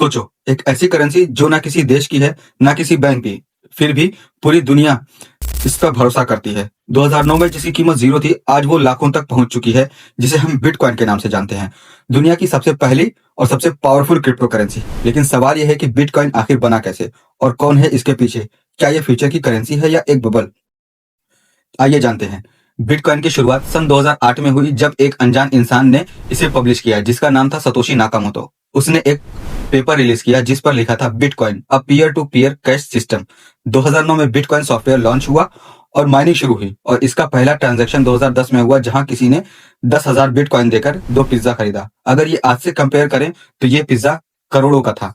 सोचो, एक ऐसी करेंसी जो ना किसी देश की है, ना किसी बैंक की, फिर भी पूरी दुनिया इस पर भरोसा करती है। 2009 में जिसकी कीमत 0 थी, आज वो लाखों तक पहुंच चुकी है, जिसे हम बिटकॉइन के नाम से जानते हैं। दुनिया की सबसे पहली और सबसे पावरफुल क्रिप्टो करेंसी। लेकिन सवाल यह है कि बिटकॉइन आखिर बना कैसे और कौन है इसके पीछे? क्या यह फ्यूचर की करेंसी है या एक बबल? आइए जानते हैं। बिटकॉइन की शुरुआत सन 2008 में हुई, जब एक अनजान इंसान ने इसे पब्लिश किया, जिसका नाम था सतोशी नाकामोटो। उसने एक पेपर रिलीज किया जिस पर लिखा था Bitcoin a peer to peer cash system. 2009 में बिटकॉइन सॉफ्टवेयर लॉन्च हुआ और माइनिंग शुरू हुई, और इसका पहला ट्रांजैक्शन 2010 में हुआ, जहां किसी ने 10,000 बिटकॉइन देकर 2 पिज्जा खरीदा। अगर ये आज से कंपेयर करें तो ये पिज्जा करोड़ों का था।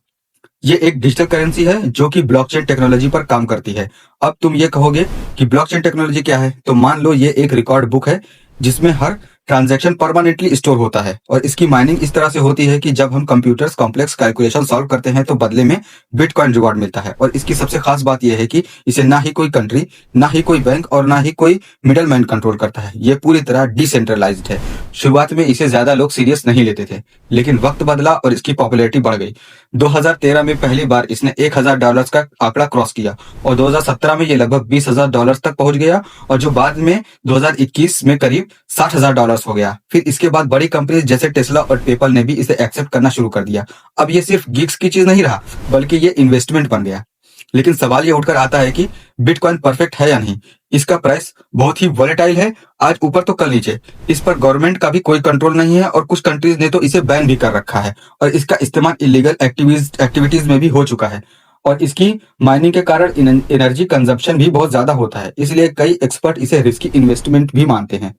ये एक डिजिटल करेंसी है जो कि ब्लॉकचेन टेक्नोलॉजी पर काम करती है। अब तुम ये कहोगे कि ब्लॉकचेन टेक्नोलॉजी क्या है, तो मान लो ये एक रिकॉर्ड बुक है जिसमें हर ट्रांजैक्शन परमानेंटली स्टोर होता है, और इसकी माइनिंग इस तरह से होती है कि जब हम कंप्यूटर्स कॉम्प्लेक्स कैलकुलेशन सॉल्व करते हैं तो बदले में बिटकॉइन रिवॉर्ड मिलता है। और इसकी सबसे खास बात यह है कि इसे ना ही कोई कंट्री, ना ही कोई बैंक और ना ही कोई मिडलमैन कंट्रोल करता है। ये पूरी तरह डिसेंट्रलाइज्ड है। शुरुआत में इसे ज्यादा लोग सीरियस नहीं लेते थे, लेकिन वक्त बदला और इसकी पॉपुलैरिटी बढ़ गई। 2013 में पहली बार इसने $1,000 का आंकड़ा क्रॉस किया, और 2017 में ये लगभग $20,000 तक पहुंच गया, और जो बाद में 2021 में करीब $60,000 हो गया। फिर इसके बाद बड़ी कंपनीज जैसे टेस्ला और पेपल ने भी इसे एक्सेप्ट करना शुरू कर दिया। अब ये सिर्फ गिग्स की चीज नहीं रहा, बल्कि ये इन्वेस्टमेंट बन गया। लेकिन सवाल ये उठकर आता है कि बिटकॉइन परफेक्ट है या नहीं। इसका प्राइस बहुत ही वॉलेटाइल है, आज ऊपर तो कल नीचे। इस पर गवर्नमेंट का भी कोई कंट्रोल नहीं है, और कुछ कंट्रीज ने तो इसे बैन भी कर रखा है, और इसका इस्तेमाल इलीगल एक्टिविटीज में भी हो चुका है। और इसकी माइनिंग के कारण एनर्जी कंजप्शन भी बहुत ज्यादा होता है, इसलिए कई एक्सपर्ट इसे रिस्की इन्वेस्टमेंट भी मानते हैं।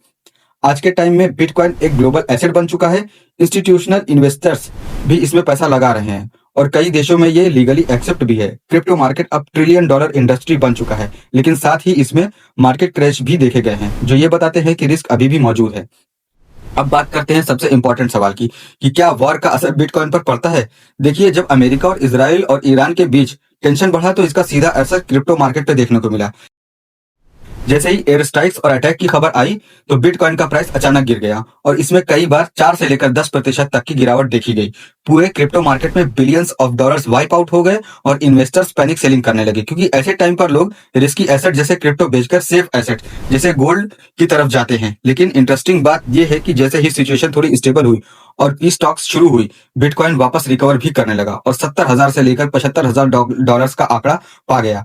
आज के टाइम में बिटकॉइन एक ग्लोबल एसेट बन चुका है। इंस्टीट्यूशनल इन्वेस्टर्स भी इसमें पैसा लगा रहे हैं, और कई देशों में ये लीगली एक्सेप्ट भी है। क्रिप्टो मार्केट अब $1 ट्रिलियन इंडस्ट्री बन चुका है, लेकिन साथ ही इसमें मार्केट क्रैश भी देखे गए हैं, जो ये बताते हैं कि रिस्क अभी भी मौजूद है। अब बात करते हैं सबसे इंपॉर्टेंट सवाल की कि क्या वॉर का असर बिटकॉइन पर पड़ता है। देखिए, जब अमेरिका और इजराइल और ईरान के बीच टेंशन बढ़ा तो इसका सीधा असर क्रिप्टो मार्केट पे देखने को मिला। जैसे ही एयर स्ट्राइक्स और अटैक की खबर आई तो बिटकॉइन का प्राइस अचानक गिर गया, और इसमें कई बार 4 से लेकर 10% तक की गिरावट देखी गई। पूरे क्रिप्टो मार्केट में billions of dollars wipe out हो गए, और इन्वेस्टर्स पैनिक सेलिंग करने लगे, क्योंकि ऐसे टाइम पर लोग रिस्की एसेट जैसे क्रिप्टो बेचकर सेफ एसेट जैसे गोल्ड की तरफ जाते हैं। लेकिन इंटरेस्टिंग बात यह है कि जैसे ही सिचुएशन थोड़ी स्टेबल हुई और पीस टॉक्स शुरू हुई, बिटकॉइन वापस रिकवर भी करने लगा, और 70,000 से लेकर $75,000 का आंकड़ा पा गया।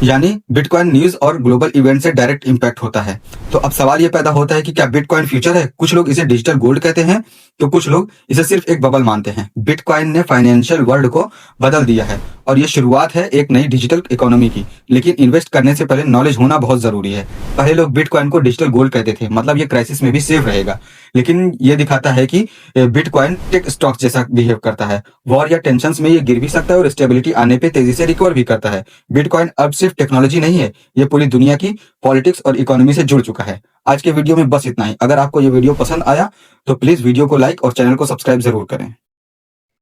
यानी बिटकॉइन न्यूज और ग्लोबल इवेंट से डायरेक्ट इंपैक्ट होता है। तो अब सवाल ये पैदा होता है कि क्या बिटकॉइन फ्यूचर है। कुछ लोग इसे डिजिटल गोल्ड कहते हैं, तो कुछ लोग इसे सिर्फ एक बबल मानते हैं। बिटकॉइन ने फाइनेंशियल वर्ल्ड को बदल दिया है, और ये शुरुआत है एक नई डिजिटल इकोनॉमी की। लेकिन इन्वेस्ट करने से पहले नॉलेज होना बहुत जरूरी है। पहले लोग बिटकॉइन को डिजिटल गोल्ड कहते थे, मतलब ये क्राइसिस में भी सेफ रहेगा। लेकिन ये दिखाता है कि बिटकॉइन टेक स्टॉक जैसा बिहेव करता है। वॉर या टेंशन में ये गिर भी सकता है, और स्टेबिलिटी आने पे तेजी से रिकवर भी करता है। बिटकॉइन अब सिर्फ टेक्नोलॉजी नहीं है, ये पूरी दुनिया की पॉलिटिक्स और इकोनॉमी से जुड़ चुका है। आज के वीडियो में बस इतना ही। अगर आपको ये वीडियो पसंद आया तो प्लीज वीडियो को लाइक और चैनल को सब्सक्राइब जरूर करें।